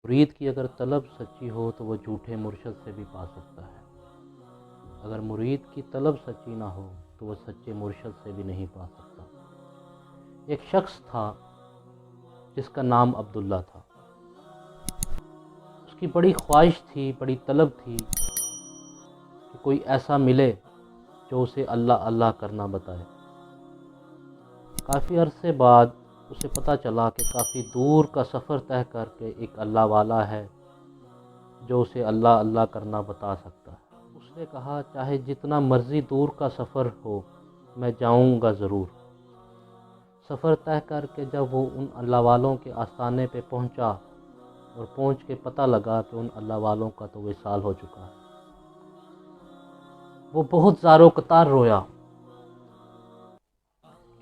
مرید کی اگر طلب سچی ہو تو وہ جھوٹے مرشد سے بھی پا سکتا ہے، اگر مرید کی طلب سچی نہ ہو تو وہ سچے مرشد سے بھی نہیں پا سکتا۔ ایک شخص تھا جس کا نام عبداللہ تھا۔ اس کی بڑی خواہش تھی، بڑی طلب تھی کہ کوئی ایسا ملے جو اسے اللہ اللہ کرنا بتائے۔ کافی عرصے بعد اسے پتہ چلا کہ کافی دور کا سفر طے کر کے ایک اللہ والا ہے جو اسے اللہ اللہ کرنا بتا سکتا ہے۔ اس نے کہا چاہے جتنا مرضی دور کا سفر ہو میں جاؤں گا ضرور۔ سفر طے کر کے جب وہ ان اللہ والوں کے آستانے پہ پہنچا اور پہنچ کے پتہ لگا کہ ان اللہ والوں کا تو وصال ہو چکا ہے، وہ بہت زار و قطار رویا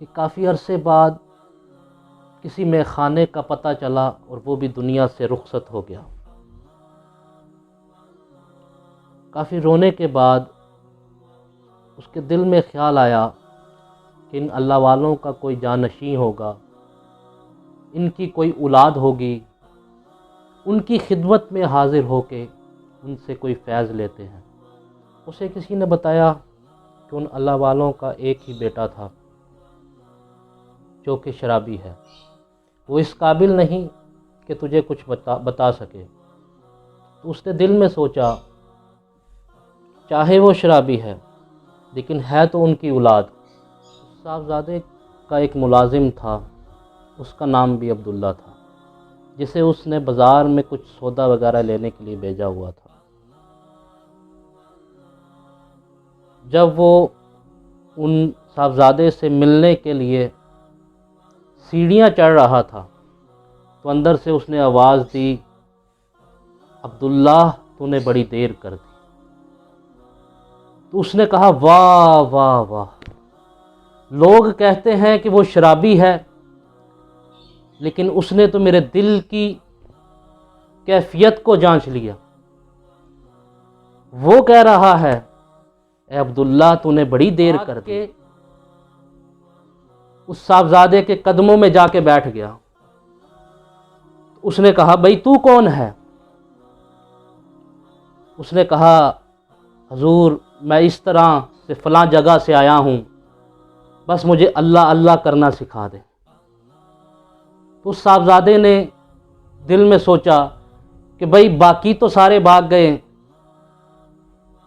کہ کافی عرصے بعد کسی میخانے کا پتہ چلا اور وہ بھی دنیا سے رخصت ہو گیا۔ کافی رونے کے بعد اس کے دل میں خیال آیا کہ ان اللہ والوں کا کوئی جانشین ہوگا، ان کی کوئی اولاد ہوگی، ان کی خدمت میں حاضر ہو کے ان سے کوئی فیض لیتے ہیں۔ اسے کسی نے بتایا کہ ان اللہ والوں کا ایک ہی بیٹا تھا جو کہ شرابی ہے، وہ اس قابل نہیں کہ تجھے کچھ بتا سکے۔ تو اس نے دل میں سوچا چاہے وہ شرابی ہے لیکن ہے تو ان کی اولاد۔ صاحبزادے کا ایک ملازم تھا، اس کا نام بھی عبداللہ تھا، جسے اس نے بازار میں کچھ سودا وغیرہ لینے کے لیے بھیجا ہوا تھا۔ جب وہ ان صاحبزادے سے ملنے کے لیے سیڑھیاں چڑھ رہا تھا تو اندر سے اس نے آواز دی، عبداللہ تو نے بڑی دیر کر دی۔ تو اس نے کہا واہ واہ واہ، لوگ کہتے ہیں کہ وہ شرابی ہے لیکن اس نے تو میرے دل کی کیفیت کو جانچ لیا۔ وہ کہہ رہا ہے اے عبداللہ تو نے بڑی دیر کر دی۔ اس صاحبزادے کے قدموں میں جا کے بیٹھ گیا۔ اس نے کہا بھئی تو کون ہے؟ اس نے کہا حضور میں اس طرح سے فلاں جگہ سے آیا ہوں، بس مجھے اللہ اللہ کرنا سکھا دے۔ تو اس صاحبزادے نے دل میں سوچا کہ بھئی باقی تو سارے بھاگ گئے،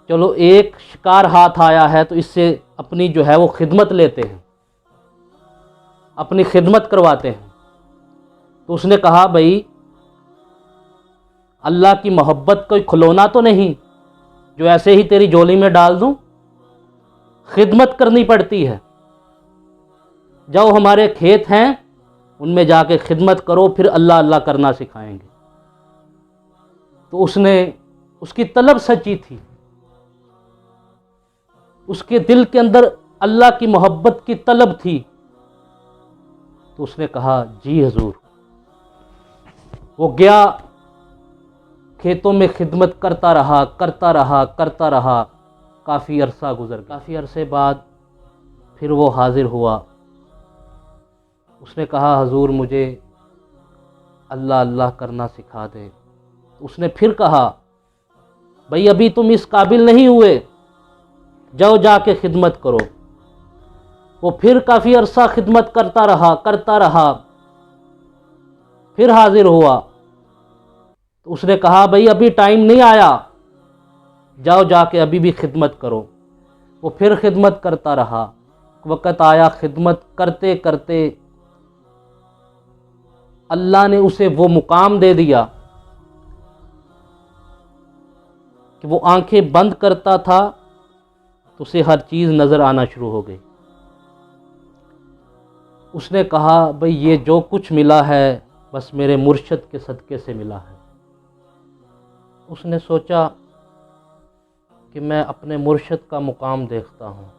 چلو ایک شکار ہاتھ آیا ہے تو اس سے اپنی جو ہے وہ خدمت لیتے ہیں، اپنی خدمت کرواتے ہیں۔ تو اس نے کہا بھئی اللہ کی محبت کوئی کھلونا تو نہیں جو ایسے ہی تیری جولی میں ڈال دوں، خدمت کرنی پڑتی ہے۔ جاؤ ہمارے کھیت ہیں ان میں جا کے خدمت کرو، پھر اللہ اللہ کرنا سکھائیں گے۔ تو اس کی طلب سچی تھی، اس کے دل کے اندر اللہ کی محبت کی طلب تھی۔ تو اس نے کہا جی حضور۔ وہ گیا، کھیتوں میں خدمت کرتا رہا، کافی عرصہ گزر گیا۔ کافی عرصے بعد پھر وہ حاضر ہوا۔ اس نے کہا حضور مجھے اللہ اللہ کرنا سکھا دے۔ اس نے پھر کہا بھئی ابھی تم اس قابل نہیں ہوئے، جاؤ جا کے خدمت کرو۔ وہ پھر کافی عرصہ خدمت کرتا رہا، پھر حاضر ہوا۔ تو اس نے کہا بھئی ابھی ٹائم نہیں آیا، جاؤ جا کے ابھی بھی خدمت کرو۔ وہ پھر خدمت کرتا رہا۔ وقت آیا، خدمت کرتے کرتے اللہ نے اسے وہ مقام دے دیا کہ وہ آنکھیں بند کرتا تھا تو اسے ہر چیز نظر آنا شروع ہو گئی۔ اس نے کہا بھئی یہ جو کچھ ملا ہے بس میرے مرشد کے صدقے سے ملا ہے۔ اس نے سوچا کہ میں اپنے مرشد کا مقام دیکھتا ہوں۔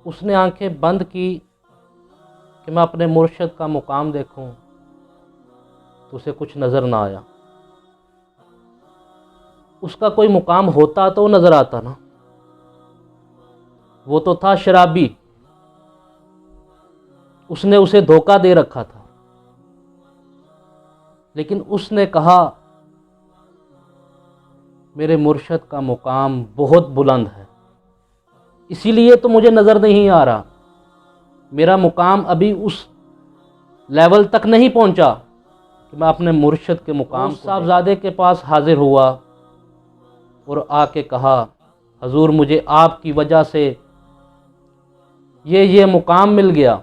اس نے آنکھیں بند کی کہ میں اپنے مرشد کا مقام دیکھوں، تو اسے کچھ نظر نہ آیا۔ اس کا کوئی مقام ہوتا تو نظر آتا نا، وہ تو تھا شرابی، اس نے اسے دھوکہ دے رکھا تھا۔ لیکن اس نے کہا میرے مرشد کا مقام بہت بلند ہے، اسی لیے تو مجھے نظر نہیں آ رہا، میرا مقام ابھی اس لیول تک نہیں پہنچا کہ میں اپنے مرشد کے مقام صاحبزادے کے پاس حاضر ہوا اور آ کے کہا حضور مجھے آپ کی وجہ سے یہ مقام مل گیا،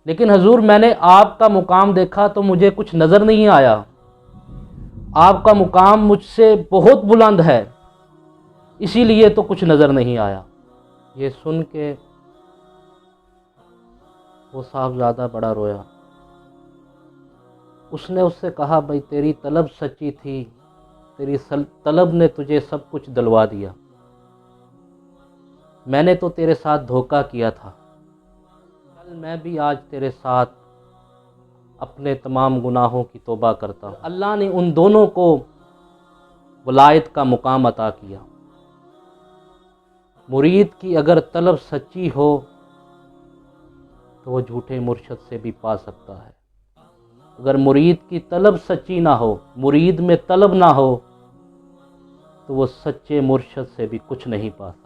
لیکن حضور میں نے آپ کا مقام دیکھا تو مجھے کچھ نظر نہیں آیا، آپ کا مقام مجھ سے بہت بلند ہے، اسی لیے تو کچھ نظر نہیں آیا۔ یہ سن کے وہ صاحبزادہ بڑا رویا۔ اس نے اس سے کہا بھائی تیری طلب سچی تھی، تیری طلب نے تجھے سب کچھ دلوا دیا، میں نے تو تیرے ساتھ دھوکہ کیا تھا، کل میں بھی آج تیرے ساتھ اپنے تمام گناہوں کی توبہ کرتا ہوں۔ اللہ نے ان دونوں کو ولایت کا مقام عطا کیا۔ مرید کی اگر طلب سچی ہو تو وہ جھوٹے مرشد سے بھی پا سکتا ہے، اگر مرید کی طلب سچی نہ ہو، مرید میں طلب نہ ہو، تو وہ سچے مرشد سے بھی کچھ نہیں پا سکتا۔